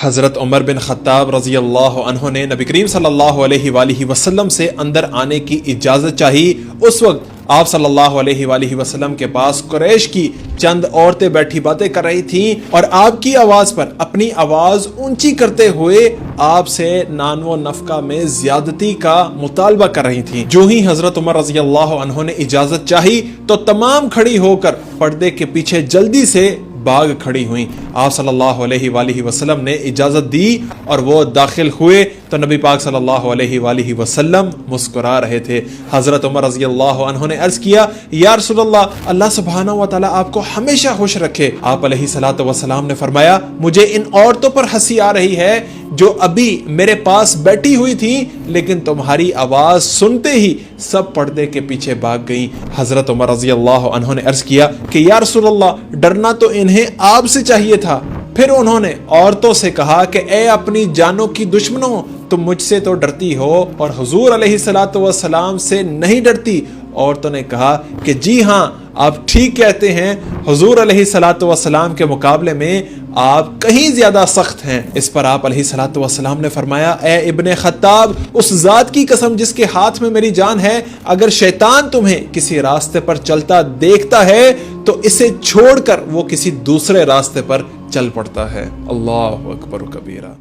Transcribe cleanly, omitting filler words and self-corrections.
حضرت عمر بن خطاب رضی اللہ عنہ نے نبی کریم صلی اللہ علیہ وآلہ وسلم سے اندر آنے کی اجازت چاہی۔ اس وقت آپ صلی اللہ علیہ وآلہ وسلم کے پاس قریش کی چند عورتیں بیٹھی باتیں کر رہی تھیں اور آپ کی آواز پر اپنی آواز اونچی کرتے ہوئے آپ سے نان و نفقہ میں زیادتی کا مطالبہ کر رہی تھیں۔ جو ہی حضرت عمر رضی اللہ عنہ نے اجازت چاہی تو تمام کھڑی ہو کر پردے کے پیچھے جلدی سے بھاگ کھڑی ہوئیں۔ آپ صلی اللہ علیہ وآلہ وسلم نے اجازت دی اور وہ داخل ہوئے تو نبی پاک صلی اللہ علیہ وآلہ وسلم مسکرا رہے تھے۔ حضرت عمر رضی اللہ عنہ نے عرض کیا، یا رسول اللہ سبحانہ و تعالی آپ کو ہمیشہ خوش رکھے۔ آپ علیہ الصلوۃ والسلام نے فرمایا، مجھے ان عورتوں پر ہنسی آ رہی ہے جو ابھی میرے پاس بیٹھی ہوئی تھیں، لیکن تمہاری آواز سنتے ہی سب پردے کے پیچھے بھاگ گئیں۔ حضرت عمر رضی اللہ عنہ نے عرض کیا کہ یا رسول اللہ، ڈرنا تو انہیں آپ سے چاہیے تھا۔ پھر انہوں نے عورتوں سے کہا کہ اے اپنی جانوں کی دشمنوں، تم مجھ سے تو ڈرتی ہو اور حضور علیہ الصلوۃ والسلام سے نہیں ڈرتی۔ عورتوں نے کہا کہ جی ہاں، آپ ٹھیک کہتے ہیں، حضور علیہ الصلوۃ والسلام کے مقابلے میں آپ کہیں زیادہ سخت ہیں۔ اس پر آپ علیہ الصلوۃ والسلام نے فرمایا، اے ابن خطاب، اس ذات کی قسم جس کے ہاتھ میں میری جان ہے، اگر شیطان تمہیں کسی راستے پر چلتا دیکھتا ہے تو اسے چھوڑ کر وہ کسی دوسرے راستے پر چل پڑتا ہے۔ اللہ اکبر کبیرہ۔